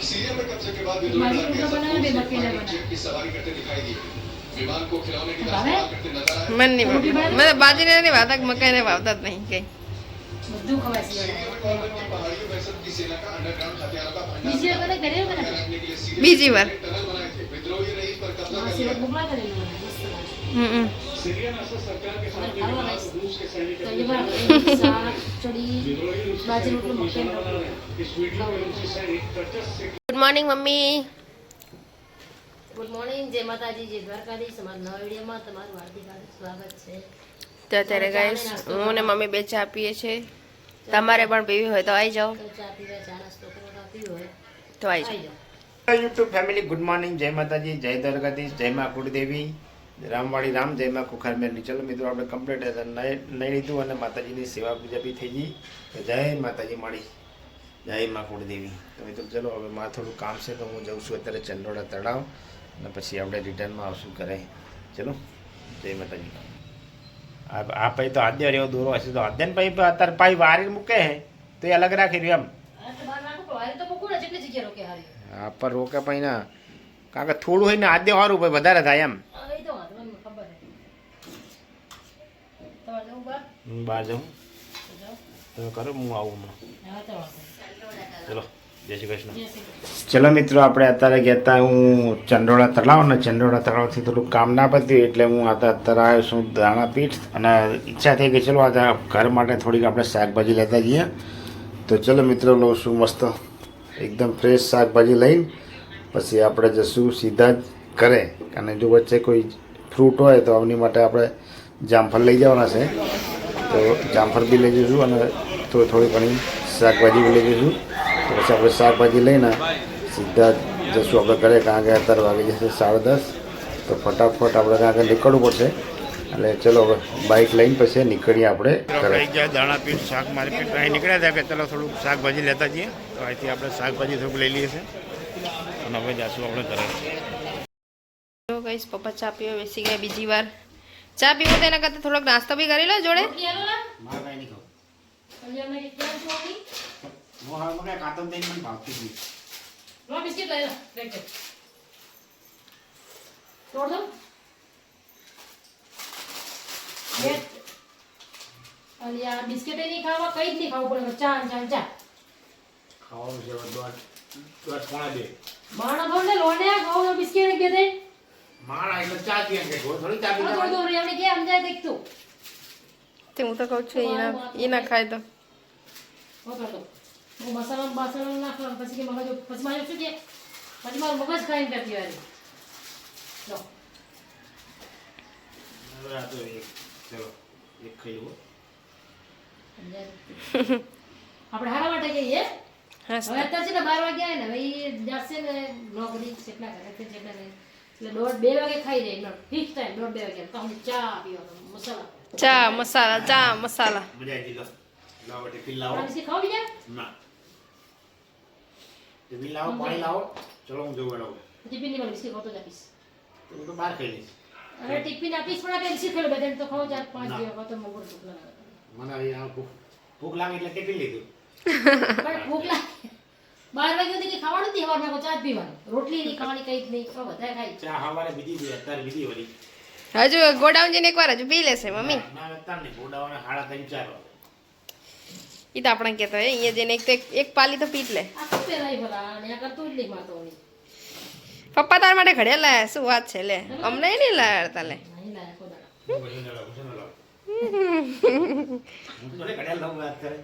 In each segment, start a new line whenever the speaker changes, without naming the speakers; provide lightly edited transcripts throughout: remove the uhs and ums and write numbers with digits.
Syria में कब्जे के बाद विद्रोही भारतीय जेट की सवारी करते दिखाई दी। विमान को खिलौने की तरह इस्तेमाल करते नजर आए।
मन नहीं मतलब बाजी नहीं भावता मकई नहीं भावता नहीं कहीं
બધું ખવાય છે
सीरिया में गवर्नमेंट की पहाड़ियों में सब की सेना का अंडरग्राउंड हथियारों का भंडार
બીજી વખત કર્યો કે
रखने के लिए सीरिया
બીજી વાર
में टनल बनाए थे। विद्रोही ने इस पर कब्जा कर
સિરપ
लिया।
મોકલા કરેલું મને મસ્ત લાગે
सीरियन असद सरकार के साथ
ખાવા ગાઈસ
रूस के सैनिक
તો એ બરાબર શાક ચડી બાજરી રોટલો મકાઈ રોટલો
इस वीडियो में रूसी सैनिक 50 से
good morning mummy
good morning જય માતાજી જય દ્વારકાધીશ અમારા નવા વિડીયોમાં તમારું હાર્દિક હાર્દિક સ્વાગત છે
તો અત્યારે ગાઈસ હું ને મમ્મી બે ચા પીએ છે તમારે પણ પીવી હોય તો આવી જાઓ
તો ચા પીવા ચા નાસ્તો કરવા પીવો હોય
તો આવી
આવી
જાઓ
જાઓ
યુટ્યુબ ફેમિલી ગુડ મોર્નિંગ જય માતાજી જય દ્વારકાધીશ જય મા કુળદેવી રામવાડી રામ જય મા કુખાર મેલની ચલો મિત્રો આપણે કમ્પ્લીટ નહીં લીધું અને માતાજીની સેવા પૂજા બી થઈ ગઈ તો જય માતાજી મળી જય મા કુળદેવી તો મિત્રો ચલો હવે મારે થોડું કામ છે તો હું જઉં છું અત્યારે ચંડોળા તળાવ અને પછી આપણે રિટર્નમાં આવશું ઘરે ચલો જય માતાજી આ ભાઈ તો આદ્ય એવો દોરો હશે તો આદ્યન ભાઈ અત્યારે ભાઈ વારી મૂકે હે તો એ અલગ રાખી રહ્યું એમ
આ તો બાર નાખો હારે તો મૂકું ને જેટલી જગ્યા રોકે હારી
હા પર રોકે ભાઈ ના કારણ કે થોડું હોય ને આદ્ય સારું ભાઈ વધારે થાય એમ
આ એ તો વાંધો મને ખબર છે તમારે જવું બાર
હું બહાર જાઉં
તો જાઓ
તમે કરો હું આવું હમણાં
હા તો વાંધો
ચલો જય શ્રી કૃષ્ણ
જય શ્રી કૃષ્ણ
ચલો મિત્રો આપણે અત્યારે ગયા હતા હું ચંડોળા તળાવ ને ચંડોળા તળાવથી થોડું કામ ના પત્યું એટલે હું અત્યારે આવ્યો છું દાણાપીઠ અને ઈચ્છા થઈ ગઈ ચલો આ ઘર માટે થોડીક આપણે શાકભાજી લેતા જઈએ તો ચલો મિત્રો લઉં છું મસ્ત એકદમ ફ્રેશ શાકભાજી લઈને પછી આપણે જશું સીધા જ ઘરે અને જો વચ્ચે કોઈ ફ્રૂટ હોય તો એની માટે આપણે જામફળ લઈ જવાના છે તો જામફળ બી લઈ જઈશું અને થોડી ઘણી શાકભાજી બી લઈ જઈશું તો પછી આપણે શાકભાજી લઈને સીધા જશું આપણે ઘરે કારણ કે અત્યારે વાગી જશે 10:30 તો ફટાફટ આપણે ત્યાં આગળ નીકળવું પડશે એટલે ચલો હવે બાઇક લઈને પછી નીકળીએ આપણે ઘરે દાણાપીઠ શાક માર્કેટ અહીં નીકળ્યા હતા કે ચલો થોડુંક શાકભાજી લેતા જઈએ તો અહીંથી આપણે શાકભાજી થોડુંક લઈ લઈએ છીએ અને હવે જઈશું આપણે ઘરે
તો ગાઈસ પપ્પા ચા પીવા બેસી ગયા બીજી વાર ચા પીવો તો એના કરતા થોડોક નાસ્તો બી કરી લો જોડે
રોટલી આલો ના
મારે કાંઈ નહીં ખાવું
પછી અમને કેમ છોડી
હું હવે મને કાતમ દઈને મને ભાવતી હતી
લો બિસ્કિટ લઈ લો પેકેટ તોડ દો અને આ બિસ્કિટ નહીં ખાવા કઈ જ નહીં ખાવું પડે ચા ચા ચા
ખાવાનું છે દોઢ પોણા બે
માણા ભરને લોને ખાવ બિસ્કિટ કે દે
માણા એટલે ચા પીએ કે થોડી ચા પી
થોડું થોડું એમને કે સમજાય દેખ તું
તે હું તો કહું છું એ ના ખાય તો
ઓકે તો હું મસાલા નાખવા પછી કે મગજ પછી મારે શું કે પછી મારું મગજ ખાઈને કરતી વારી લો
હવે આ તો એક ચલો એક ખાઈ લો
આપણે હારા માટે કહીએ
હા
હવે અત્યારે છે ને 12 વાગ્યા ને હવે ઈ જશે ને નોકરી કેટલા કરે છે કેટલા નહીં એટલે 1:30 વાગે ખાઈ જાય ફિક્સ ટાઈમ 1:30 વાગે તો અમે ચા પીવા મસાલા
ચા મસાલા
મજા આવી લો લાવો ટિફિન લાવો
પછી ખાવ બીજા
ના ટિફિન લાવો પાણી લાવો ચલો હું જવું એનો
ટિફિન ની મને બિસ્કિટ ખાતો જ આપીશ
હું તો બહાર ખાઈ લઈશ
અરે ટિફિન આપીશ પણ આપણે બિસ્કિટ ખાઈ લો બધાને તો ખાવ 4-5 જેવા ખાતો મગર ભૂખ લાગે
મને અહીંયા ભૂખ લાગે એટલે ટિફિન લીધું
પણ ભૂખ લાગે 12 વાગ્યા સુધી ખાવાનું નથી હવારમાં ચા જ પીવાનું રોટલી નહીં ખાવાની કઈ જ નહીં તો બધા ખાઈ
ચા હવારે બીજી દી અત્યારે બીજી વળી
હજુ ગોડાઉન જઈને એકવાર હજુ પી લેશે મમ્મી
ના અત્યારે નહીં ગોડાવાના 3:30
એ તો આપણે કહેતો હોય અહીંયા જઈને એક પાલી તો પી જ લે
આ શું પહેરાય ભલા અને આ કરતું જ નહીં માતો નહીં
પપ્પા તાર માટે ઘડે લાયા શું વાત છે લે અમને નહીં લાયા તા લે
નહીં લાયા કોદાળા
હું તો ઘડિયાળ લઉં વાત કરે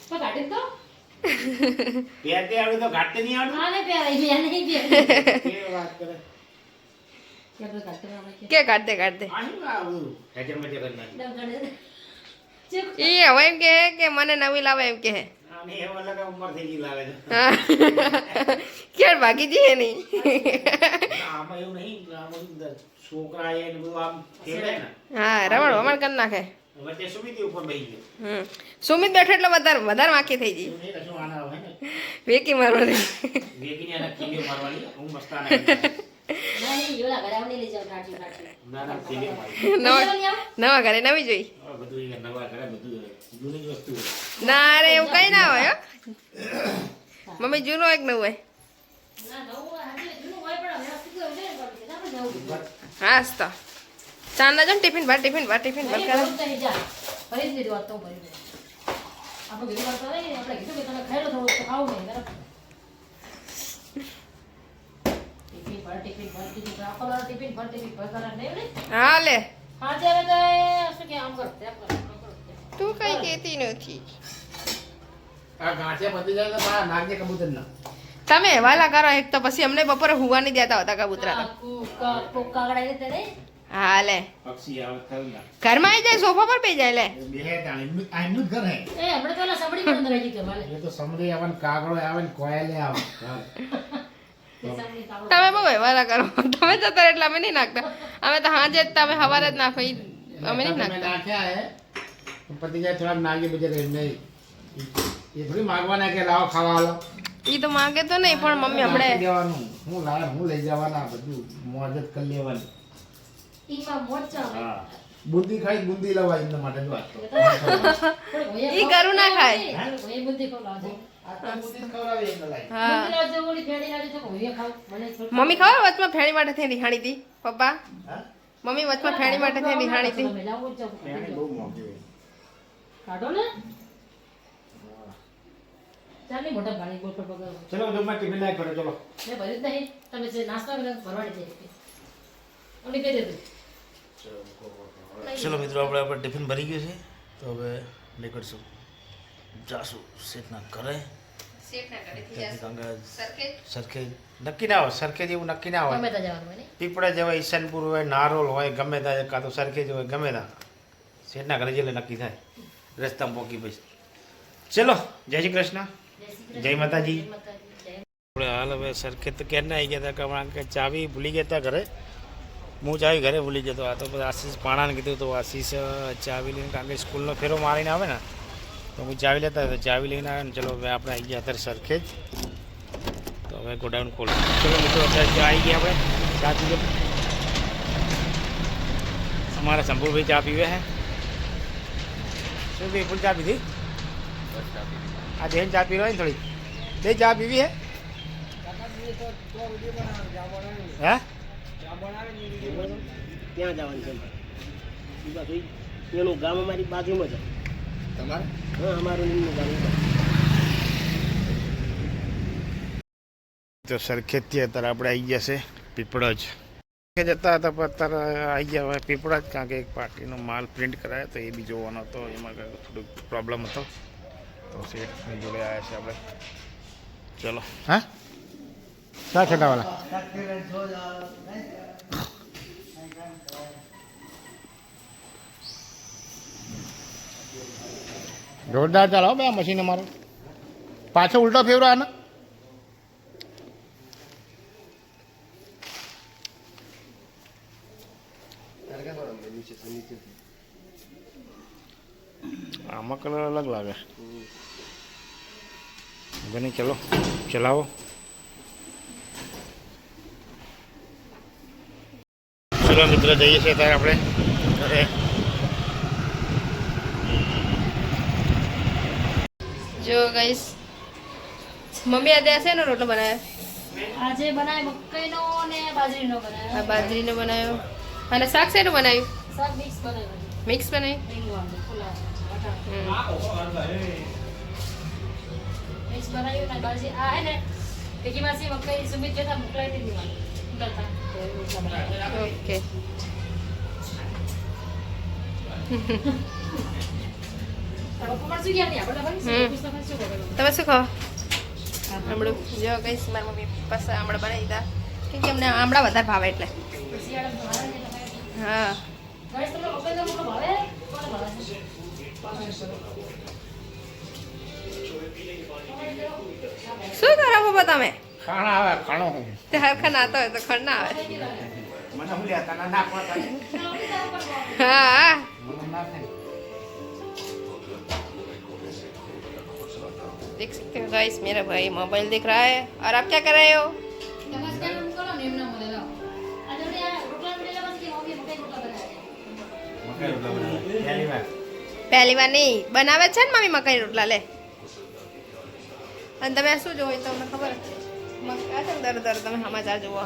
તો કાઢી દો
પહેરતે આવડે તો ઘાટતે નહીં આવડે
આને પહેરાય લે નહીં પહેરાય
કે વાત કરે
કે તો કાઢતે આપણે કે
કે કાઢ દે
આ શું આવું હેજર મજે કરી નાખી
દમ કાઢે ચેક
એ હવે એમ કે મને નવી લાવે એમ કે
આને એવો લાગે ઉંમર થઈ ગઈ લાગે છે
હા ક્યારે ભાગી જઈએ નહીં
આમાં એવું નહીં આમાં છોકરા એ ને બધું આમ ખેડે ને
હા રમણ વમણ કરી નાખે
વચ્ચે સુમિતી ઉપર બેસી ગયો
સુમિત બેઠો એટલે વધારે વાંકી થઈ ગઈ
એવું નહીં કશું આના હોય ને
વેકી મારવાની
વેગીને આના ખીલી મારવાની હું મસ્તાના
નહીં યોલા ઘરે આવની લઈ જાવ કાઢી
ના ના ખીલી મારી
નવા ઘરે નવી જોઈ
હવે બધું એ નવા કરે બધું જૂની જ વસ્તુ હોય
ના રે એવું કઈ ના હોય હો. મમ્મી જૂનો એક નવું હોય
ના નવું હોય હાજે જૂનું હોય પણ વ્યવસ્થિત હોય ને પણ આપણે નવું
હા તો ચાંદા જો ટિફિન ભર કરે
નહીં જા ભરી જ દીધું તો ભરી દે આપણે કીધું કરતો નહીં આપણે કીધું કે તમે ખાઈ લો થોડું તો ખાવું નહીં બરાબર ટિફિન ભર આખો દાડો ટિફિન ભર કરા નહીં ને
હા લે
હા ત્યારે તો શું કે આમ કરો તેમ કરો
તું કઈ કહેતી નથી
આ ગાંઠિયા પતી જાય તો બહાર નાખજે કબૂતરના.
તમે વાલા કરો એક તો પછી અમને બપોરે હુવા નહીં દેતા હતા કબૂતરા
કાગડા ને તે
હા લે
પક્ષી આવે થયું ના.
ઘરમાં આવી જાય સોફા પર બેસી જાય લે
બેહે તાણ એમનું જ ઘર હે.
એ હમણાં તો ઓલા સબડી પણ અંદર આવી ગઈ માલે
એ તો સમરી આવે ને કાગડો આવે ને કોયલે આવે.
તે સામે કાગડો
તમે બહુ વાલા કરો તમે જતા એટલે અમે નહીં નાખતા અમે તો હાજે જ તમે હવારે જ નાખો ઈ અમે નહીં
તમે
નાખતા
નાખ્યા હે પતિ જાય થોડાક નાગે બજારે નહીં એ થોડી માગવાના કે લાવો ખાવા હાલો.
ઈ તો માંગે તો નહીં પણ મમ્મી
નાખી
હમણે
દેવાનું. હું લાવે હું લઈ જવાના બધું મોજ જ કરી લેવાની.
ઈમાં મોચા
હા બુંદી ખાઈ બુંદી લવાય એમના માટે જો આ તો.
ઈ કરું ના ખાય
એ બુદ્ધિ કો લાવજો
આ તો બુંદી જ ખવડાવે એમને લાય.
હા
બુદ્ધિ લાવજો ઓલી ફેડી લાવજો તો હું ખાવ મને થોડું
મમ્મી ખબર વચમાં ફેણી માટે થઈ રિહાણી હતી પપ્પા
હા
મમ્મી વચમાં ફેણી માટે થઈ રિહાણી હતી
તમે લાવો જ
એની બહુ મોંઘી હોય.
કાઢો ને ચાલી મોટા પાણી બોટલ પકડો
ચલો જમવા ટિફિન લાય કરો ચલો.
મેં ભર્યું જ નહીં તમે જે નાસ્તો કર્યો ભરવાડી દે ઓલી કહી દેતું
ચલો મિત્રો આપણે ટિફિન ભરી ગયું છે તો હવે નીકળશું જાશું શેઠના ઘરે ત્યાંથી કાંગા સરખે
નક્કી ના હોય સરખેજ એવું નક્કી ના હોય.
ગમે ત્યાં જવાનું હોય ને
પીપળા જેવા ઈશાનપુર હોય નારોલ હોય ગમે ત્યાં કાં તો સરખેજ હોય ગમે ત્યાં શેઠના ઘરે જઈને નક્કી થાય રસ્તામાં પોકી પછી. ચલો જય શ્રી કૃષ્ણ જય માતાજી. આપણે હાલ હવે સરખેજ તો ક્યારના આવી ગયા હતા કારણ કે ચાવી ભૂલી ગયા હતા ઘરે. હું ચાવી ઘરે ભૂલી જતો આ તો પછી આશીષ પાણાને કીધું તો આશીષ ચાવી લઈને કારણ કે સ્કૂલનો ફેરો મારીને આવે ને તો હું ચાવી લેતા તો ચાવી લઈને આવે ને ચલો હવે આપણે આવી ગયા અત્યારે સરખેજ તો હવે ગોડાઉન ખોલો. ચલો મિત્રો અત્યારે આવી ગયા આપણે ચા પીવે અમારા શંભુભાઈ ચા પીવે હે શું ભાઈ ફૂલ ચા પીધી આ બેન ચા પી રહ્યો ને થોડી બે ચા પીવી હે હે
ત્યાં જવાનું છે બાજુ એનું ગામ અમારી બાજુમાં છે
તમારે
હા અમારું નિમનું ગામ
તો સરખેજથી અત્યારે આપણે આવી ગયા છે પીપળજ જતા હતા પણ અત્યારે આવી ગયા હવે પીપળજ કારણ કે એક પાર્ટીનો માલ પ્રિન્ટ કરાયો તો એ બી જોવાનો હતો એમાં થોડુંક પ્રોબ્લેમ હતો તો શેઠની જોડે આવ્યા છે આપણે ચલો હા ક્યાં છટાવાલા જોરદાર ચાલો બે આ મશીન અમારે પાછો ઉલટો ફેરવો આને આમાં કલર અલગ લાગે બની ચલો ચલાવો ચલો મિત્ર જઈએ છીએ ત્યારે આપણે ઘરે
જો ગાઈસ મમ્મી આજે હશે ને રોટલો બનાવ્યો
આજે બનાય મકાઈનો ને બાજરીનો બનાવ્યો
આ બાજરીનો બનાવ્યો અને શાક શેનું બનાવ્યું
શાક મિક્સ બનાવ્યું
મિક્સ બનાવ્યું
રીંગણ ફુલા બટાકા મિક્સ બનાવ્યું ને બાજરી આ હે ને ભેગી માસી મકાઈ સુમિત જતા મોકલાઈ દીધી મને
ઓકે તમે શું ખાઓ આમળું જો કહીશ મારી મમ્મી પાસે આમળા બનાવી દીધા કેમ કે અમને આમળા વધારે ભાવે એટલે હા શું કરો પપ્પા તમે
ખાણા આવે ખાણો
તે હરખા નાતો હોય તો ખડ ના આવે
મને હું લેતા ના નાખવા
हाँ
મને ના થાય
देख सकते हो गाइस मेरा भाई मोबाइल देख रहा है और आप क्या कर रहे हो
પહેલી વાર
પહેલી વાર નહીં બનાવે છે ને મમ્મી મકાઈ રોટલા લે અને તમે શું જોવો તમને ખબર દર તમે સમાચાર જુઓ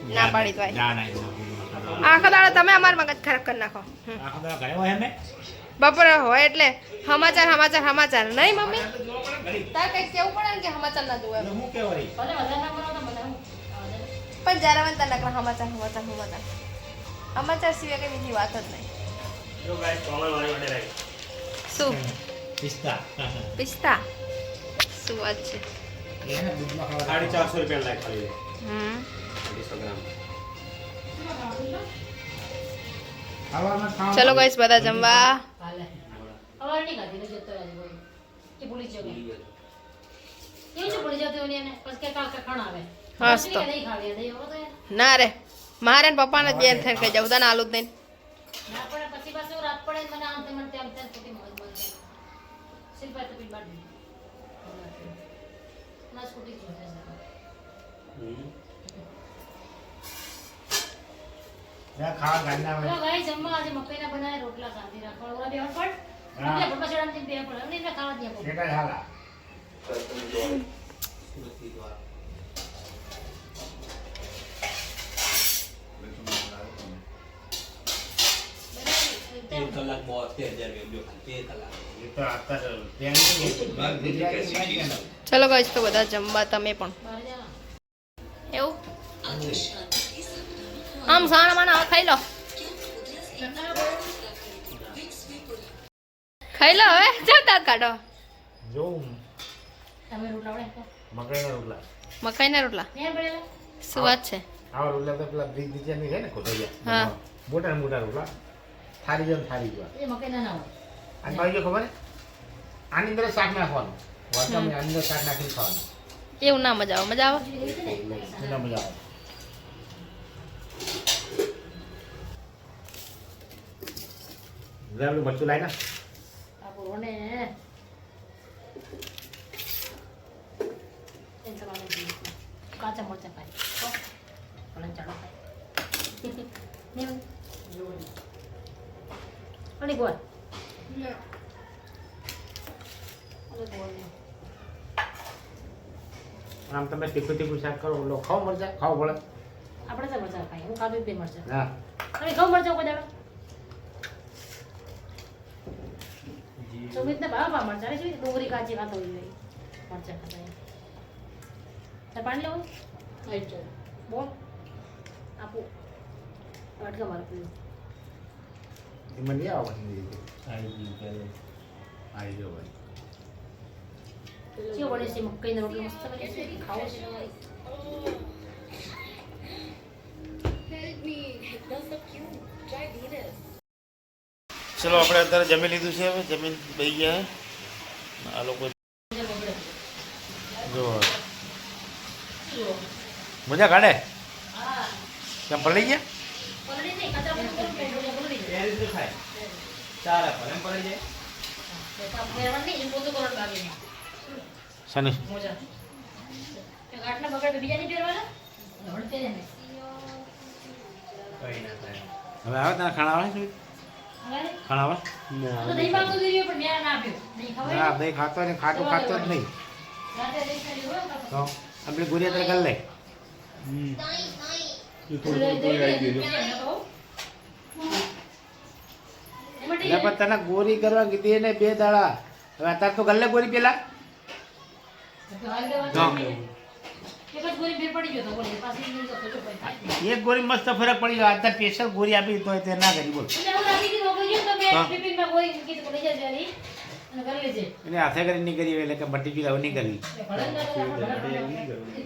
ના પાડી તો
ના ના
આખો દાડો તમે અમાર મગજ ખરાબ કરી નાખો
આખો દાડો ઘરે હોય અમે
બપોરે હોય એટલે સમાચાર સમાચાર સમાચાર નહીં મમ્મી તાર કઈક કેવું પડે ને કે સમાચાર ના જોવે
હું કેવો રહી
ભલે વધારે ના બનાવો તો બનાવો
પણ જરા મને તાર નકરા સમાચાર સમાચાર સમાચાર સમાચાર સિવાય કઈ બીજી વાત જ નહીં
જો ગાઈસ કોમલ વાળી વડે રહી
શું
પિસ્તા
પિસ્તા શું વાત છે
એને દૂધમાં ખાવા 450 રૂપિયા લાગ ખાલી
હમ
250 ગ્રામ ખાવામાં ખાવા
ચલો ગાઈસ બધા જમવા
હાલે હવે નહીં ખાધી ને જતો રહે બોલ કે ભૂલી જજો કેવું છે ભૂલી જતો ને એને પછી કે કાકા ખાણ આવે
હાસ તો
નહીં ખાવી દે હવે તો
ના રે મારે ને પપ્પાને જ બેન થઈને ખાઈ જાવ તને આલુ જ નહીં
ના પડે પછી પાછું રાત પડે ને મને આમ તેમ તેમ તેમ ખોટી મગજ બંધ સિલ્પા તો પીટ બાદ ના સ્કૂટી જોશે
ના ખાવા ગાંડા
તો
હોય
ગાઈ જમવા આજે મકાઈના બનાવ્યા રોટલા શાંતિ રાખવા ઓલા બેહણ પડ રોટલા ભરપા ચડાની બે પડે અને એને ખાવા દે પડે
કેટા હાલા
કલાક 72,000 કલાક
એ તો આતા ત્યાં
ચલો ગાઈસ તો બધા જમવા તમે પણ
બહાર જા
એવું આમ સાણા માના ખાઈ લો ખાઈ લો હવે જતા કાઢો
જો
તમે રોટલા વડે
મકાઈના રોટલા
મકાઈના રોટલા
ને પડેલા
શું વાત છે
આવા રોટલા તો પેલા બ્રિજ નીચે ની છે ને કોથળિયા
હા.
મોટા ને મોટા રોટલા થાળી જો થાળી જો
એ મકાઈના ના હોય
અને ભાઈ જો ખબર હે? આની અંદર શાક નાખવાનું વાટકામાં આની અંદર શાક નાખીને ખાવાનું
એવું ના મજા આવે મજા આવે
એના મજા આવે ગ્રામનું મરચું લાય ને
આ પૂરોને એ તમારે કાચા મરચા ખાય પણ ચાલો ખાય ને અને ગોળ
આમ તમે તીખું તીખું શાક કરો લો ખાઓ મરચા ખાઓ ભલે
આપણે તો મરચા ખાય હું ખાધું બે મરચા
હા
અને ખાવ મરચા કોઈ દાડો સુમિતને ભાવ મરચા છે ડુંગળી કાચી ખાતો હોય મરચા ખાતા તો પાણી લેવું બોલ આપો અટકા મારે પીવું
એમાં નહીં આવવાની આવી ગયો ભાઈ
કેવું બને છે મકાઈનો રોટલો મસ્ત બને છે ખાવો છે
ચલો આપણે અત્યારે જમી લીધું છે હવે જમીન બેસી ગયા છે આ લોકો જો મજા કાઢે
હા
કેમ પડી ગયા
પલળી નહીં કાચા પલળી જાય
ચાલે એમ પડી જાય
ફેરવાનું નહીં એમ બધું કરવાનું બાકી
શનિ
મોજા આટલા બગડ બીજા નહીં ફેરવાના હળતે જ ને
હવે આવે તને ખાણા આવે છે
હવે
ખાણા આવે
તો દહીં માંગતું દીધું પણ મેં ના આપ્યું નહીં ખબર
ના દહીં ખાતો ને ખાટું ખાતો જ નહીં
રાતે દહીં ખાલી હોય ને
તો આપણે ગુરિયા તર કરી લે એટલે પણ તને ગોરી કરવા કીધી એને 2 દાડા હવે અત્યારે તો ગલ્લે ગોરી પેલા એક ગોરી મસ્ત ફરક પડી ગયો અત્યારે સ્પેશિયલ ગોરી આપી તો તે ના કરી બોલ એને હાથે કરી નહીં કરી એટલે કે બટી પીલા નહીં કરવી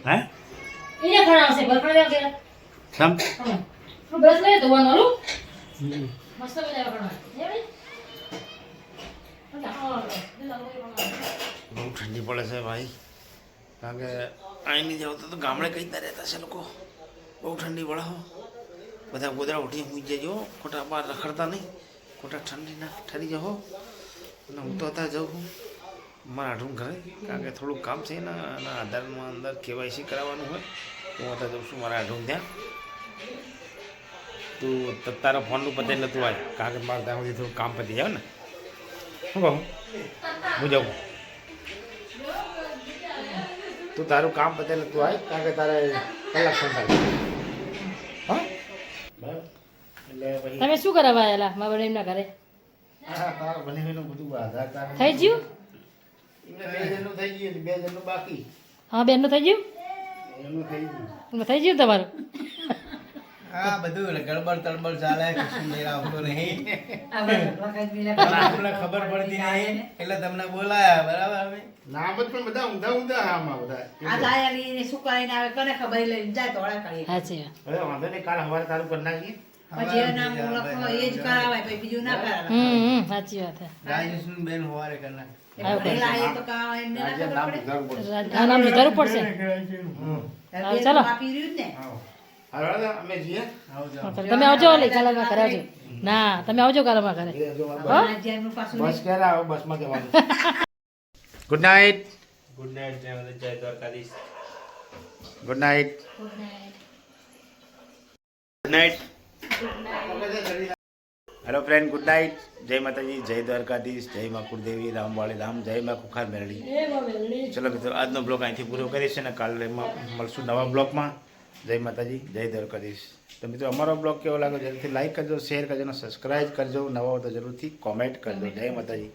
હે સમ
બહુ ઠંડી પડે છે ભાઈ કારણ કે અહીં નહીં જાવ તો ગામડે કઈ રીતના રહેતા છે લોકો બહુ ઠંડી પડે હો બધા ગોદરા ઉઠી મૂકી જજો ખોટા બહાર રખડતા નહીં ખોટા ઠંડી ના ઠરી જાઓ અને હું તો અત્યારે જાઉં છું મારા આઢું ઘરે કારણ કે થોડુંક કામ છે ને અને આધારમાં અંદર KYC કરાવવાનું હોય તો હું અત્યારે જાઉં છું મારા આઢું ત્યાં તું તારા ફોનનું પતે એટલે તું આવે કારણ કે મારે ત્યાં સુધી થોડું કામ પતી જાવ ને શું કહું હું જાઉં
તું તારું કામ પતે તું આય કારણ કે તારે કલાક થાય હા બરાબર એટલે પછી
તમે શું કરાવવા આવેલા મારા બનેવીના ઘરે
હા તારા બનેવીનું બધું આધાર કાર્ડ
થઈ ગયું
એમને 2 જણનું થઈ ગયું 2 જણનું બાકી
હા બેનનું થઈ ગયું
એમનું થઈ ગયું
થઈ ગયું તમારું
હા બધું ગડબડ તડબડ ચાલે કશું મેળ આવતો નહીં
આપણે
આપણને ખબર પડતી નહીં એટલે તમને બોલાયા બરાબર અમે
ના પણ બધા ઊંધા ઊંધા આમાં બધા
સાચી વાત
હવે વાંધો નહીં કાલ સવારે તારું કરી નાખીએ
સાચી વાત છે
રાજેશનું બેન હોવારે કરના
આજે નામ લીધારું પડશે
નામ લીધારું પડશે ચાલો
હવે અમે જઈએ
તમે આવજો લે કાલામાં ઘરે આવજો ના તમે આવજો કાલામાં ઘરે
બસ ક્યારે આવો બસમાં જવાનું ગુડ નાઇટ
ગુડ નાઇટ જય Dwarkadhish
good night good night hello friend good night જય માતાજી જય દ્વારકાધીશ જય મા કુળદેવી રામવાળી રામ જય મા કુખાર મેરડી ચલો મિત્રો આજનો બ્લોગ અહીંથી પૂરો કરીશ અને કાલે મળશું નવા બ્લોગમાં જય માતાજી જય દ્વારકાધીશ તો મિત્રો અમારો બ્લોગ કેવો લાગ્યો જરૂરથી લાઈક કરજો શેર કરજો અને સબસ્ક્રાઈબ કરજો નવા હોય તો જરૂરથી કોમેન્ટ કરજો જય માતાજી